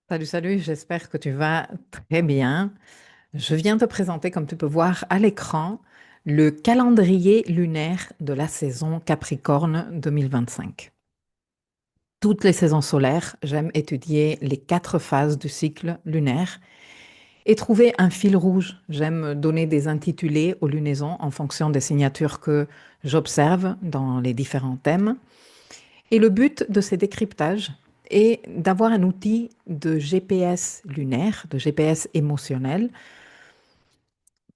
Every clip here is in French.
Salut, salut, j'espère que tu vas très bien. Je viens te présenter, comme tu peux voir à l'écran, le calendrier lunaire de la saison Capricorne 2025. Toutes les saisons solaires, j'aime étudier les 4 phases du cycle lunaire et trouver un fil rouge. J'aime donner des intitulés aux lunaisons en fonction des signatures que j'observe dans les différents thèmes. Et le but de ces décryptages est d'avoir un outil de GPS lunaire, de GPS émotionnel,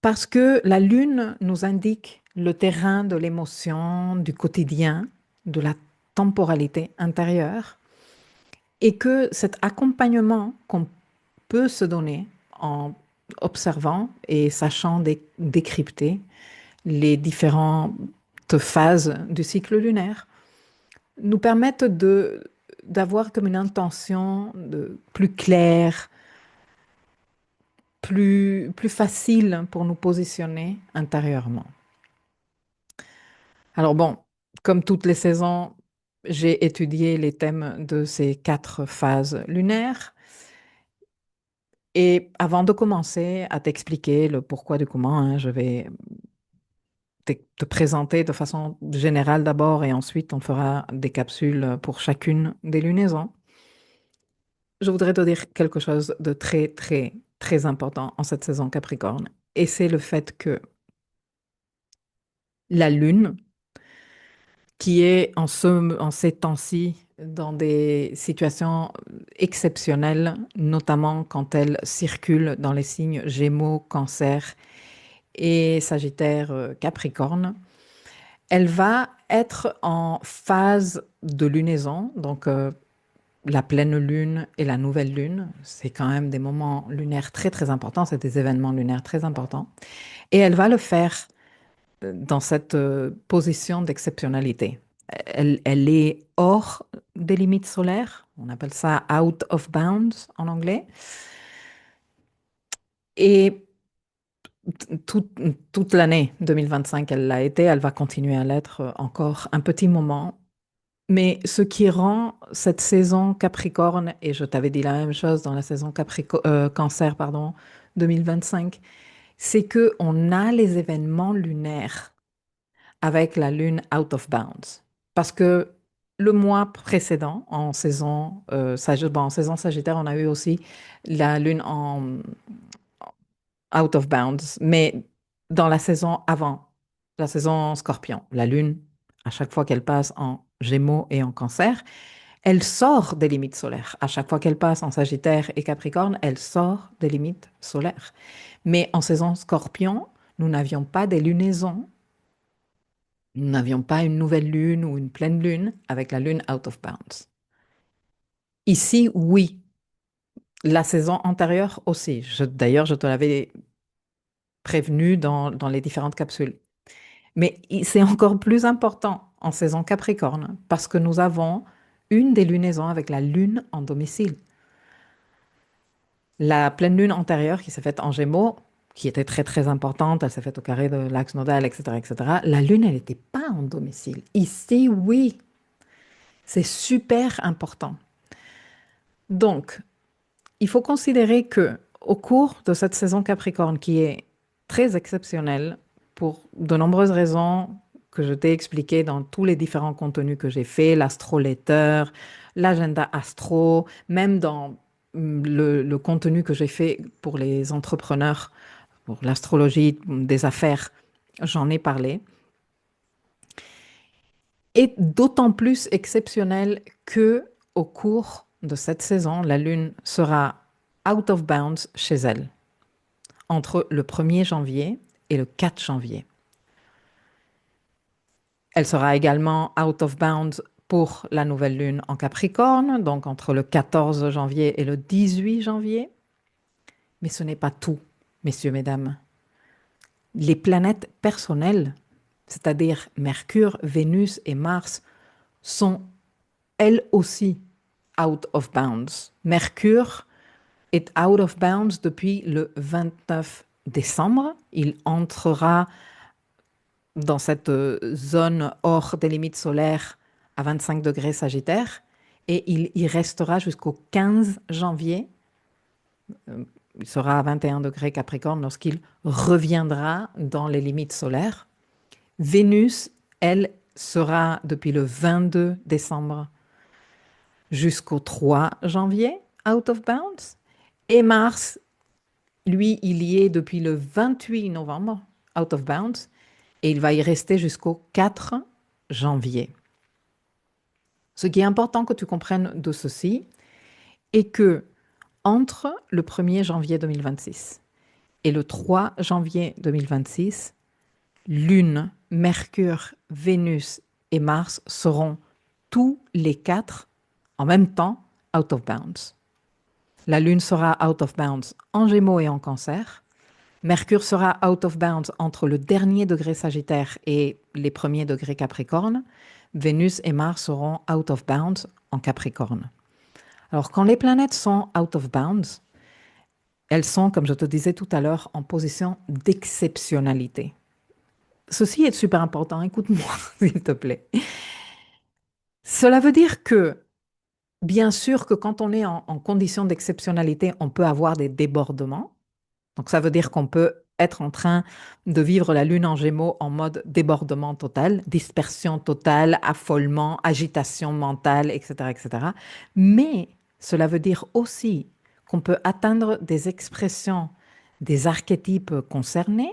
parce que la Lune nous indique le terrain de l'émotion, du quotidien, de la temporalité intérieure, et que cet accompagnement qu'on peut se donner en observant et sachant décrypter les différentes phases du cycle lunaire nous permettent d'avoir comme une intention plus claire, plus facile pour nous positionner intérieurement. Alors bon, comme toutes les saisons, j'ai étudié les thèmes de ces 4 phases lunaires. Et avant de commencer à t'expliquer le pourquoi du comment, hein, je vais te présenter de façon générale d'abord et ensuite on fera des capsules pour chacune des lunaisons. Je voudrais te dire quelque chose de très, très, très important en cette saison Capricorne. Et c'est le fait que la Lune, qui est en ces temps-ci dans des situations exceptionnelles, notamment quand elle circule dans les signes Gémeaux, Cancer et Sagittaire, Capricorne, elle va être en phase de lunaison, donc la pleine lune et la nouvelle lune, c'est quand même des moments lunaires très très importants, c'est des événements lunaires très importants. Et elle va le faire dans cette position d'exceptionnalité. Elle est hors des limites solaires, on appelle ça out of bounds en anglais. Et tout- toute l'année 2025, elle l'a été, elle va continuer à l'être encore un petit moment. Mais ce qui rend cette saison Capricorne, et je t'avais dit la même chose dans la saison Cancer, pardon, 2025, c'est que on a les événements lunaires avec la lune out of bounds. Parce que le mois précédent, en saison Sagittaire, on a eu aussi la lune en out of bounds. Mais dans la saison avant, la saison Scorpion, la lune, à chaque fois qu'elle passe en Gémeaux et en Cancer, elle sort des limites solaires. À chaque fois qu'elle passe en Sagittaire et Capricorne, elle sort des limites solaires. Mais en saison Scorpion, nous n'avions pas des lunaisons. Nous n'avions pas une nouvelle lune ou une pleine lune avec la lune out of bounds. Ici, oui. La saison antérieure aussi. D'ailleurs, je te l'avais prévenu dans les différentes capsules. Mais c'est encore plus important en saison Capricorne parce que nous avons une des lunaisons avec la lune en domicile. La pleine lune antérieure qui s'est faite en Gémeaux, qui était très très importante, elle s'est faite au carré de l'axe nodal, etc., etc. La lune, elle n'était pas en domicile. Ici, oui, c'est super important. Donc, il faut considérer que au cours de cette saison Capricorne, qui est très exceptionnelle pour de nombreuses raisons que je t'ai expliquées dans tous les différents contenus que j'ai faits, l'astroletter, l'agenda astro, même dans le contenu que j'ai fait pour les entrepreneurs, pour l'astrologie des affaires, j'en ai parlé, est d'autant plus exceptionnel que au cours de cette saison, la Lune sera out of bounds chez elle entre le 1er janvier et le 4 janvier. Elle sera également out of bounds pour la nouvelle lune en Capricorne, donc entre le 14 janvier et le 18 janvier. Mais ce n'est pas tout, messieurs, mesdames. Les planètes personnelles, c'est-à-dire Mercure, Vénus et Mars, sont elles aussi out of bounds. Mercure est out of bounds depuis le 29 décembre. Il entrera dans cette zone hors des limites solaires à 25 degrés Sagittaire et il y restera jusqu'au 15 janvier Euh, Il sera à 21 degrés Capricorne lorsqu'il reviendra dans les limites solaires. Vénus, elle, sera depuis le 22 décembre jusqu'au 3 janvier, out of bounds. Et Mars, lui, il y est depuis le 28 novembre, out of bounds, et il va y rester jusqu'au 4 janvier. Ce qui est important que tu comprennes de ceci est que entre le 1er janvier 2026 et le 3 janvier 2026, Lune, Mercure, Vénus et Mars seront tous les quatre en même temps out of bounds. La Lune sera out of bounds en Gémeaux et en Cancer. Mercure sera out of bounds entre le dernier degré Sagittaire et les premiers degrés Capricorne. Vénus et Mars seront out of bounds en Capricorne. Alors, quand les planètes sont out of bounds, elles sont, comme je te disais tout à l'heure, en position d'exceptionnalité. Ceci est super important, écoute-moi, s'il te plaît. Cela veut dire que, bien sûr que quand on est en condition d'exceptionnalité, on peut avoir des débordements. Donc, ça veut dire qu'on peut être en train de vivre la lune en Gémeaux en mode débordement total, dispersion totale, affolement, agitation mentale, etc., etc. Mais cela veut dire aussi qu'on peut atteindre des expressions des archétypes concernés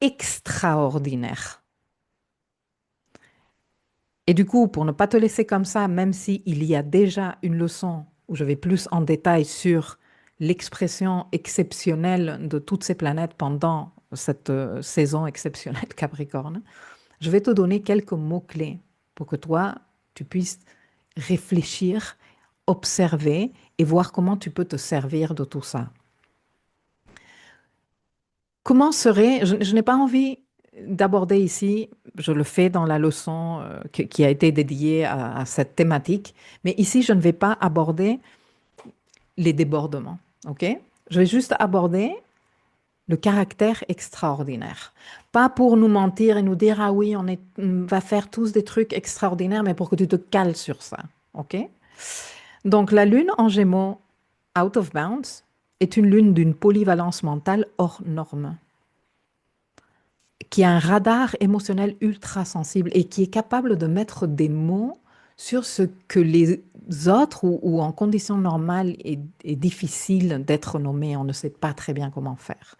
extraordinaires. Et du coup, pour ne pas te laisser comme ça, même s'il y a déjà une leçon où je vais plus en détail sur l'expression exceptionnelle de toutes ces planètes pendant cette saison exceptionnelle Capricorne, je vais te donner quelques mots-clés pour que toi, tu puisses réfléchir, observer et voir comment tu peux te servir de tout ça. Comment serait, je n'ai pas envie d'aborder ici, je le fais dans la leçon qui a été dédiée à cette thématique, mais ici, je ne vais pas aborder les débordements, ok? Je vais juste aborder le caractère extraordinaire. Pas pour nous mentir et nous dire, ah oui, on va faire tous des trucs extraordinaires, mais pour que tu te cales sur ça, ok? Donc, la lune en Gémeaux, out of bounds, est une lune d'une polyvalence mentale hors norme, qui a un radar émotionnel ultra sensible et qui est capable de mettre des mots sur ce que les autres ou en conditions normales est difficile d'être nommé. On ne sait pas très bien comment faire.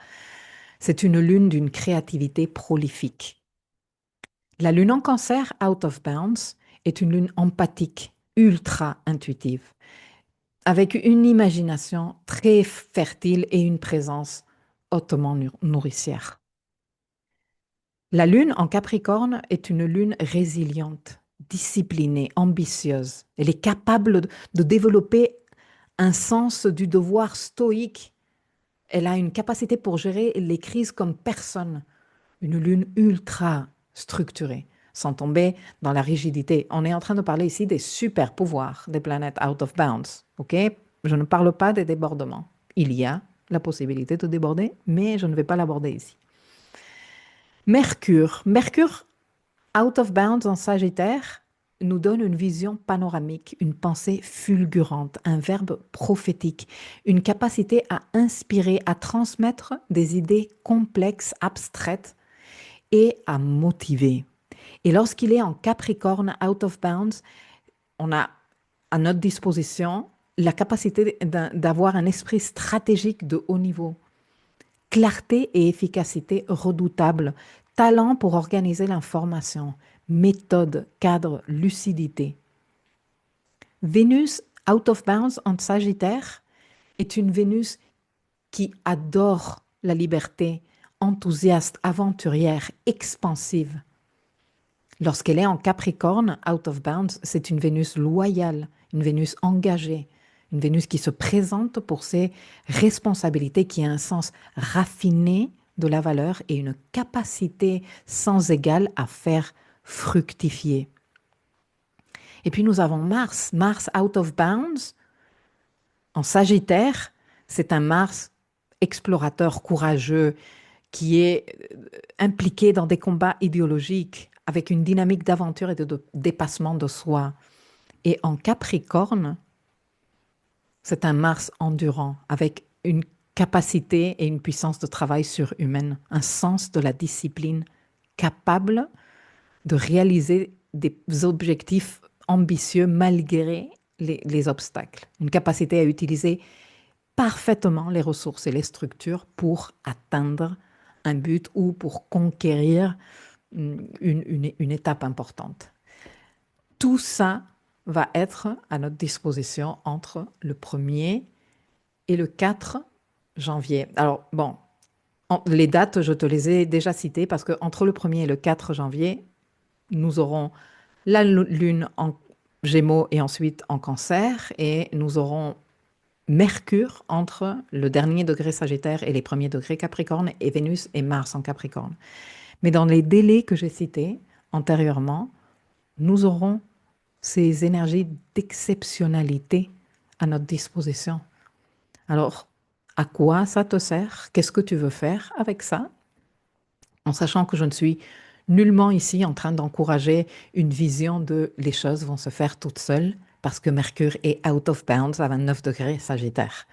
C'est une lune d'une créativité prolifique. La lune en Cancer, out of bounds, est une lune empathique, ultra intuitive, avec une imagination très fertile et une présence hautement nourricière. La lune en Capricorne est une lune résiliente, disciplinée, ambitieuse. Elle est capable de développer un sens du devoir stoïque. Elle a une capacité pour gérer les crises comme personne. Une lune ultra structurée, sans tomber dans la rigidité. On est en train de parler ici des super pouvoirs des planètes out of bounds. Ok? Je ne parle pas des débordements. Il y a la possibilité de déborder, mais je ne vais pas l'aborder ici. Mercure, out of bounds en Sagittaire, nous donne une vision panoramique, une pensée fulgurante, un verbe prophétique, une capacité à inspirer, à transmettre des idées complexes, abstraites et à motiver. Et lorsqu'il est en Capricorne, out of bounds, on a à notre disposition la capacité d'avoir un esprit stratégique de haut niveau, clarté et efficacité redoutables, talent pour organiser l'information, méthode, cadre, lucidité. Vénus, out of bounds en Sagittaire, est une Vénus qui adore la liberté, enthousiaste, aventurière, expansive. Lorsqu'elle est en Capricorne, out of bounds, c'est une Vénus loyale, une Vénus engagée, une Vénus qui se présente pour ses responsabilités, qui a un sens raffiné de la valeur et une capacité sans égale à faire fructifier. Et puis nous avons Mars, Mars out of bounds, en Sagittaire, c'est un Mars explorateur, courageux, qui est impliqué dans des combats idéologiques, avec une dynamique d'aventure et de dépassement de soi. Et en Capricorne, C'est un Mars endurant, avec une capacité et une puissance de travail surhumaine, un sens de la discipline capable de réaliser des objectifs ambitieux malgré les obstacles, une capacité à utiliser parfaitement les ressources et les structures pour atteindre un but ou pour conquérir une étape importante. Tout ça va être à notre disposition entre le 1er et le 4 janvier. Alors, bon, les dates, je te les ai déjà citées parce que entre le 1er et le 4 janvier, nous aurons la Lune en Gémeaux et ensuite en Cancer, et nous aurons Mercure entre le dernier degré Sagittaire et les premiers degrés Capricorne, et Vénus et Mars en Capricorne. Mais dans les délais que j'ai cités antérieurement, nous aurons ces énergies d'exceptionnalité à notre disposition. Alors, à quoi ça te sert? Qu'est-ce que tu veux faire avec ça? En sachant que je ne suis nullement ici en train d'encourager une vision de les choses vont se faire toutes seules parce que Mercure est out of bounds à 29 degrés Sagittaire.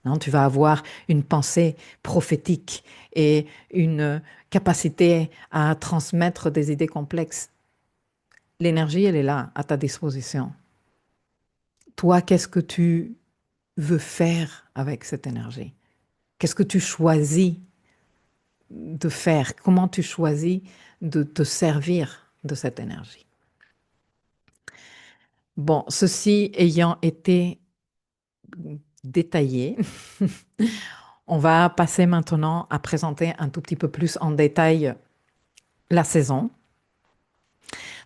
Non, tu vas avoir une pensée prophétique et une capacité à transmettre des idées complexes. L'énergie, elle est là, à ta disposition. Toi, qu'est-ce que tu veux faire avec cette énergie? Qu'est-ce que tu choisis de faire? Comment tu choisis de te servir de cette énergie? Bon, ceci ayant été détaillé, on va passer maintenant à présenter un tout petit peu plus en détail la saison.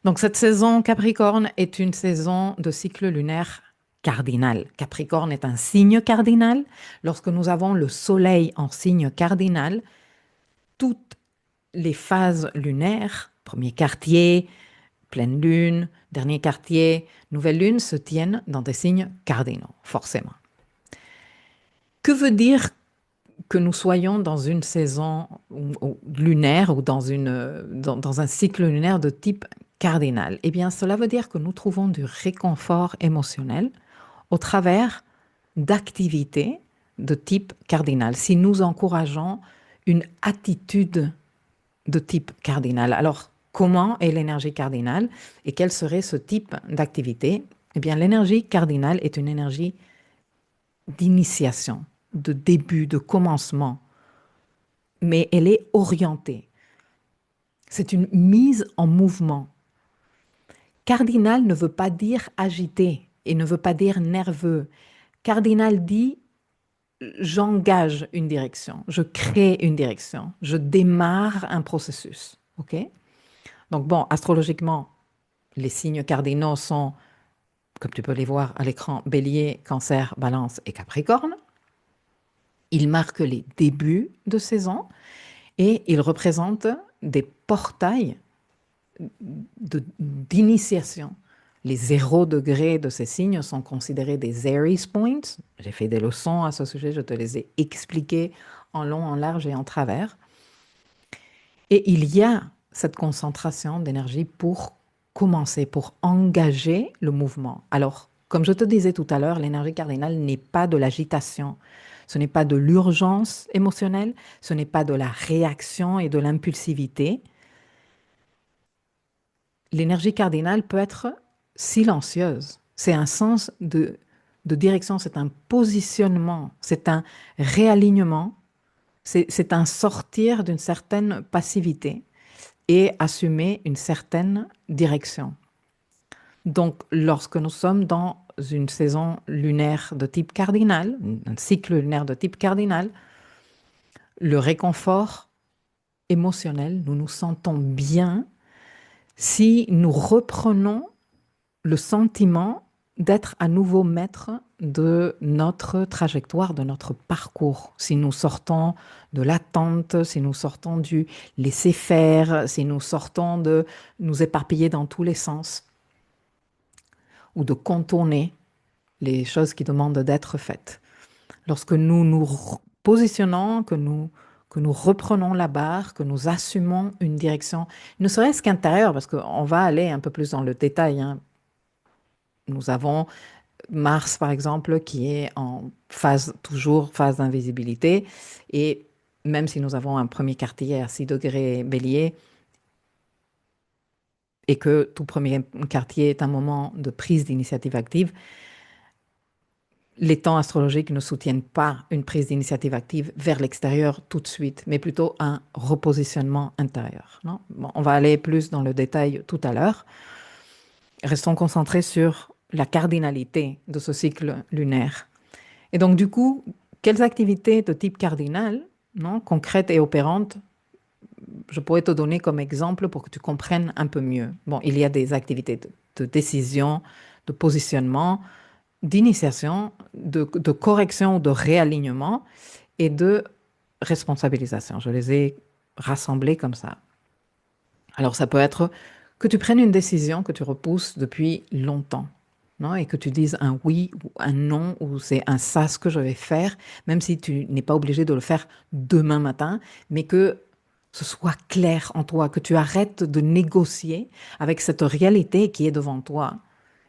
Donc cette saison Capricorne est une saison de cycle lunaire cardinal. Capricorne est un signe cardinal. Lorsque nous avons le Soleil en signe cardinal, toutes les phases lunaires, premier quartier, pleine lune, dernier quartier, nouvelle lune, se tiennent dans des signes cardinaux, forcément. Que veut dire que nous soyons dans une saison lunaire ou dans un cycle lunaire de type cardinal? Eh bien, cela veut dire que nous trouvons du réconfort émotionnel au travers d'activités de type cardinal, si nous encourageons une attitude de type cardinal. Alors, comment est l'énergie cardinale et quel serait ce type d'activité? Eh bien, l'énergie cardinale est une énergie d'initiation, de début, de commencement, mais elle est orientée. C'est une mise en mouvement. Cardinal ne veut pas dire agité et ne veut pas dire nerveux. Cardinal dit j'engage une direction, je crée une direction, je démarre un processus. Ok? Donc bon, astrologiquement, les signes cardinaux sont, comme tu peux les voir à l'écran, Bélier, Cancer, Balance et Capricorne. Ils marquent les débuts de saison et ils représentent des portails d'initiation. Les 0 degrés de ces signes sont considérés des Aries Points. J'ai fait des leçons à ce sujet, je te les ai expliquées en long, en large et en travers. Et il y a cette concentration d'énergie pour commencer, pour engager le mouvement. Alors, comme je te disais tout à l'heure, l'énergie cardinale n'est pas de l'agitation, ce n'est pas de l'urgence émotionnelle, ce n'est pas de la réaction et de l'impulsivité. L'énergie cardinale peut être silencieuse. C'est un sens de direction, c'est un positionnement, c'est un réalignement, c'est un sortir d'une certaine passivité et assumer une certaine direction. Donc, lorsque nous sommes dans une saison lunaire de type cardinal, un cycle lunaire de type cardinal, le réconfort émotionnel, nous nous sentons bien si nous reprenons le sentiment d'être à nouveau maître de notre trajectoire, de notre parcours. Si nous sortons de l'attente, si nous sortons du laisser-faire, si nous sortons de nous éparpiller dans tous les sens, ou de contourner les choses qui demandent d'être faites. Lorsque nous nous positionnons, que nous reprenons la barre, que nous assumons une direction, ne serait-ce qu'intérieure, parce qu'on va aller un peu plus dans le détail, hein. Nous avons Mars, par exemple, qui est en phase, toujours phase d'invisibilité. Et même si nous avons un premier quartier à 6 degrés bélier et que tout premier quartier est un moment de prise d'initiative active, les temps astrologiques ne soutiennent pas une prise d'initiative active vers l'extérieur tout de suite, mais plutôt un repositionnement intérieur. Non? Bon, on va aller plus dans le détail tout à l'heure. Restons concentrés sur la cardinalité de ce cycle lunaire. Et donc, du coup, quelles activités de type cardinal, non, concrètes et opérantes, je pourrais te donner comme exemple pour que tu comprennes un peu mieux. Bon, il y a des activités de décision, de positionnement, d'initiation, de correction ou de réalignement et de responsabilisation. Je les ai rassemblés comme ça. Alors, ça peut être que tu prennes une décision que tu repousses depuis longtemps, non? Et que tu dises un oui ou un non, ou c'est un ça ce que je vais faire, même si tu n'es pas obligé de le faire demain matin, mais que ce soit clair en toi, que tu arrêtes de négocier avec cette réalité qui est devant toi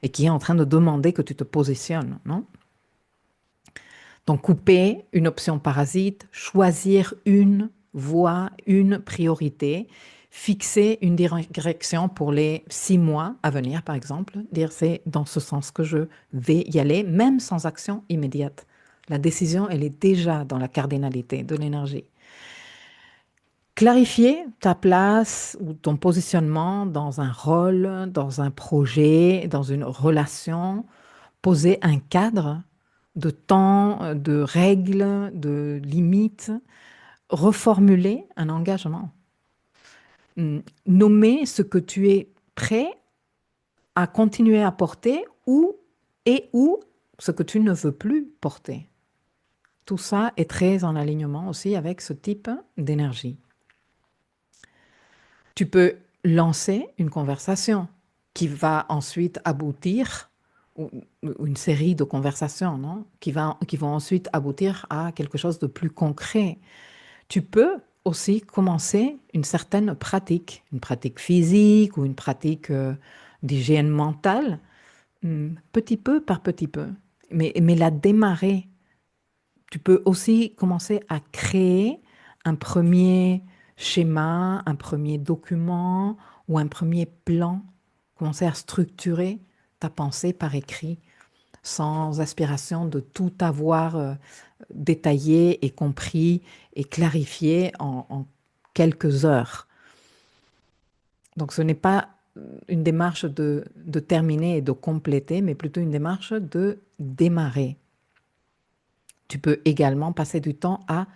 et qui est en train de demander que tu te positionnes, non? Donc, couper une option parasite, choisir une voie, une priorité, fixer une direction pour les 6 mois à venir, par exemple, dire c'est dans ce sens que je vais y aller, même sans action immédiate. La décision, elle est déjà dans la cardinalité de l'énergie. Clarifier ta place ou ton positionnement dans un rôle, dans un projet, dans une relation, poser un cadre de temps, de règles, de limites, reformuler un engagement. Nommer ce que tu es prêt à continuer à porter ou ce que tu ne veux plus porter. Tout ça est très en alignement aussi avec ce type d'énergie. Tu peux lancer une conversation qui va ensuite aboutir, ou une série de conversations, non? Qui vont ensuite aboutir à quelque chose de plus concret. Tu peux aussi commencer une pratique physique ou une pratique d'hygiène mentale, petit peu par petit peu, mais la démarrer. Tu peux aussi commencer à créer un premier schéma, un premier document ou un premier plan. Commencer à structurer ta pensée par écrit sans aspiration de tout avoir détaillé et compris et clarifié en quelques heures. Donc ce n'est pas une démarche de terminer et de compléter, mais plutôt une démarche de démarrer. Tu peux également passer du temps à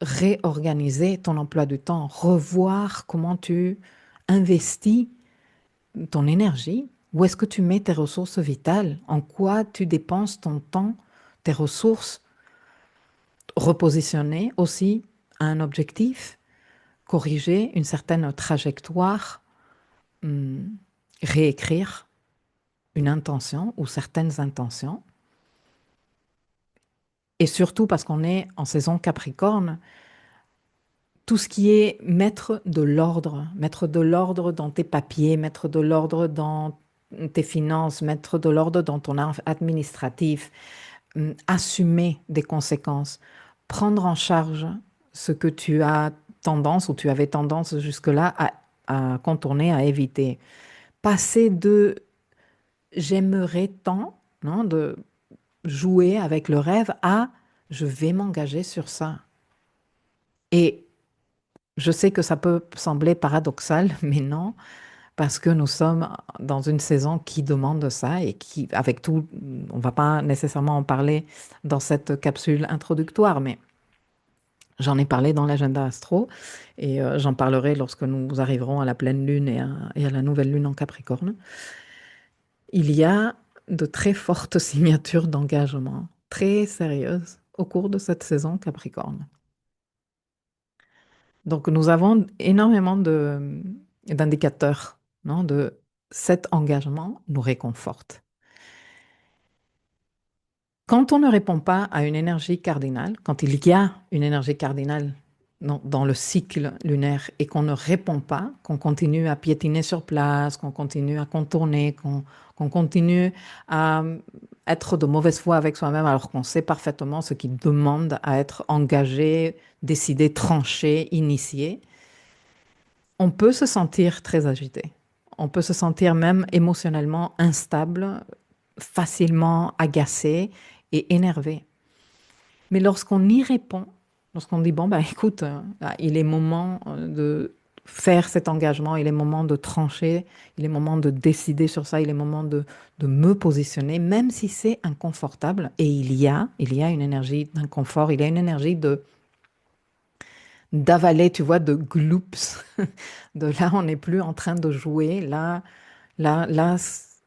réorganiser ton emploi du temps, revoir comment tu investis ton énergie, où est-ce que tu mets tes ressources vitales, en quoi tu dépenses ton temps, tes ressources, repositionner aussi un objectif, corriger une certaine trajectoire, hum, réécrire une intention ou certaines intentions. Et surtout parce qu'on est en saison Capricorne, tout ce qui est mettre de l'ordre dans tes papiers, mettre de l'ordre dans tes finances, mettre de l'ordre dans ton administratif, assumer des conséquences, prendre en charge ce que tu as tendance ou tu avais tendance jusque-là à contourner, à éviter. Passer de j'aimerais tant, non, de jouer avec le rêve à je vais m'engager sur ça. Et je sais que ça peut sembler paradoxal, mais non, parce que nous sommes dans une saison qui demande ça et qui, avec tout, on va pas nécessairement en parler dans cette capsule introductoire, mais j'en ai parlé dans l'agenda astro et j'en parlerai lorsque nous arriverons à la pleine lune et à la nouvelle lune en Capricorne. Il y a de très fortes signatures d'engagement, très sérieuses, au cours de cette saison Capricorne. Donc, nous avons énormément d'indicateurs, non, de cet engagement nous réconforte. Quand on ne répond pas à une énergie cardinale, quand il y a une énergie cardinale dans le cycle lunaire et qu'on ne répond pas, qu'on continue à piétiner sur place, qu'on continue à contourner, qu'on continue à être de mauvaise foi avec soi-même alors qu'on sait parfaitement ce qui demande à être engagé, décidé, tranché, initié, on peut se sentir très agité. On peut se sentir même émotionnellement instable, facilement agacé et énervé. Mais lorsqu'on y répond, lorsqu'on dit, bon, ben, écoute, il est moment de faire cet engagement, il est moment de trancher, il est moment de décider sur ça, il est moment de me positionner, même si c'est inconfortable. Et il y a une énergie d'inconfort, il y a une énergie d'avaler, tu vois, de gloops. De là, on n'est plus en train de jouer. Là,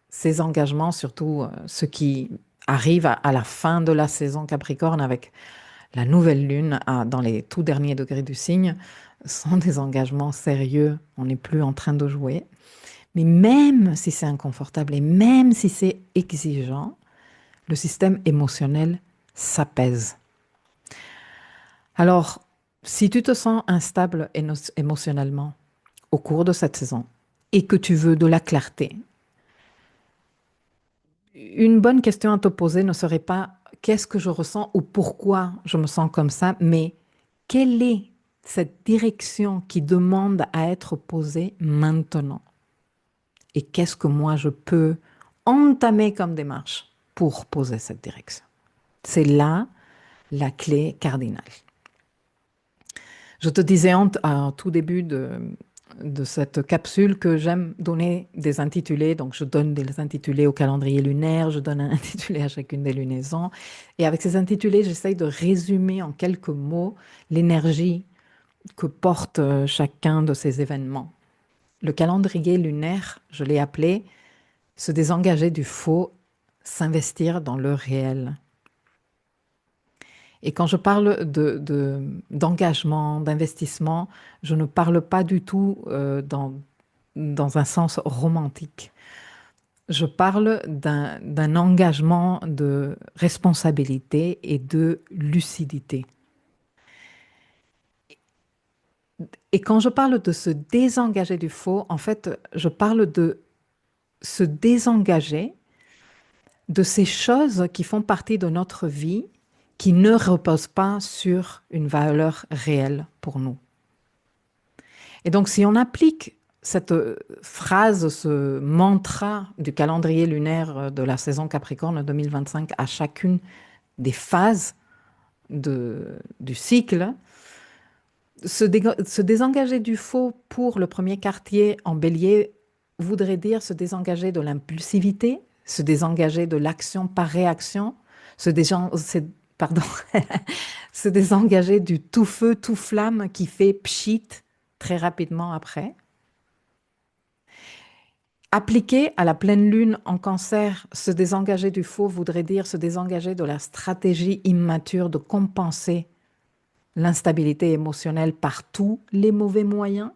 ces engagements, surtout ceux qui arrivent à la fin de la saison Capricorne avec la nouvelle lune dans les tout derniers degrés du signe, sont des engagements sérieux. On n'est plus en train de jouer. Mais même si c'est inconfortable et même si c'est exigeant, le système émotionnel s'apaise. Alors, si tu te sens instable émotionnellement au cours de cette saison et que tu veux de la clarté, une bonne question à te poser ne serait pas qu'est-ce que je ressens ou pourquoi je me sens comme ça, mais quelle est cette direction qui demande à être posée maintenant? Et qu'est-ce que moi je peux entamer comme démarche pour poser cette direction? C'est là la clé cardinale. Je te disais en tout début de cette capsule que j'aime donner des intitulés. Donc, je donne des intitulés au calendrier lunaire, je donne un intitulé à chacune des lunaisons. Et avec ces intitulés, j'essaye de résumer en quelques mots l'énergie que porte chacun de ces événements. Le calendrier lunaire, je l'ai appelé se désengager du faux, s'investir dans le réel. Et quand je parle d'engagement, d'investissement, je ne parle pas du tout dans un sens romantique. Je parle d'un engagement de responsabilité et de lucidité. Et quand je parle de se désengager du faux, en fait, je parle de se désengager de ces choses qui font partie de notre vie, qui ne reposent pas sur une valeur réelle pour nous. Et donc, si on applique cette phrase, ce mantra du calendrier lunaire de la saison Capricorne 2025 à chacune des phases du cycle, se désengager du faux pour le premier quartier en bélier voudrait dire se désengager de l'impulsivité, se désengager de l'action par réaction, pardon, se désengager du tout feu, tout flamme qui fait pchit très rapidement après. Appliquer à la pleine lune en cancer, se désengager du faux voudrait dire se désengager de la stratégie immature de compenser l'instabilité émotionnelle par tous les mauvais moyens,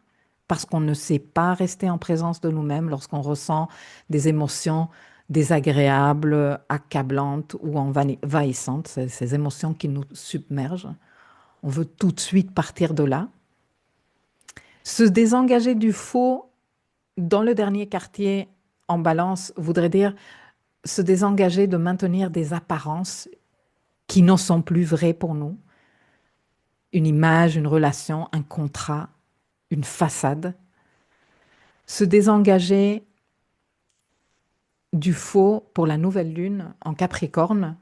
parce qu'on ne sait pas rester en présence de nous-mêmes lorsqu'on ressent des émotions désagréables, accablantes ou envahissantes, ces émotions qui nous submergent. On veut tout de suite partir de là. Se désengager du faux dans le dernier quartier en balance voudrait dire se désengager de maintenir des apparences qui ne sont plus vraies pour nous. Une image, une relation, un contrat, une façade. Se désengager du faux pour la nouvelle lune en Capricorne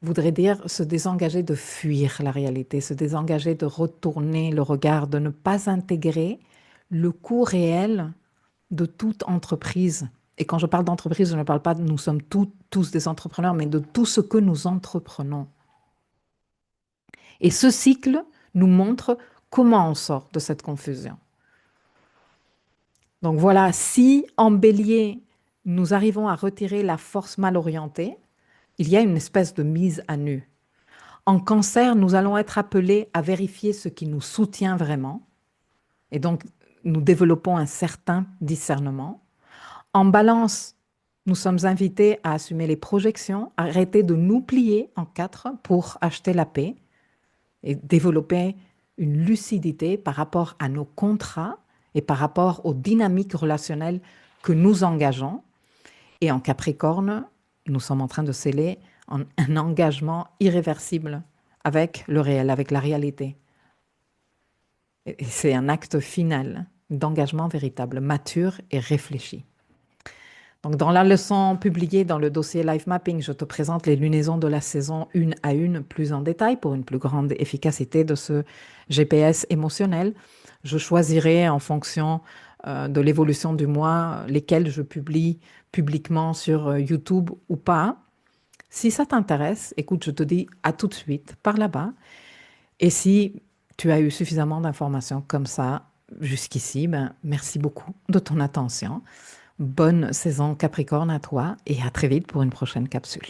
voudrait dire se désengager de fuir la réalité, se désengager de retourner le regard, de ne pas intégrer le coût réel de toute entreprise. Et quand je parle d'entreprise, je ne parle pas de nous sommes tous des entrepreneurs, mais de tout ce que nous entreprenons. Et ce cycle nous montre comment on sort de cette confusion. Donc voilà, si en bélier, nous arrivons à retirer la force mal orientée, il y a une espèce de mise à nu. En cancer, nous allons être appelés à vérifier ce qui nous soutient vraiment. Et donc, nous développons un certain discernement. En balance, nous sommes invités à assumer les projections, arrêter de nous plier en quatre pour acheter la paix et développer une lucidité par rapport à nos contrats et par rapport aux dynamiques relationnelles que nous engageons. Et en Capricorne, nous sommes en train de sceller un engagement irréversible avec le réel, avec la réalité. Et c'est un acte final d'engagement véritable, mature et réfléchi. Donc, dans la leçon publiée dans le dossier Life Mapping, je te présente les lunaisons de la saison une à une plus en détail pour une plus grande efficacité de ce GPS émotionnel. Je choisirai en fonction de l'évolution du mois lesquels je publie publiquement sur YouTube ou pas. Si ça t'intéresse, écoute, je te dis à tout de suite par là-bas. Et si tu as eu suffisamment d'informations comme ça jusqu'ici, ben, merci beaucoup de ton attention. Bonne saison Capricorne à toi et à très vite pour une prochaine capsule.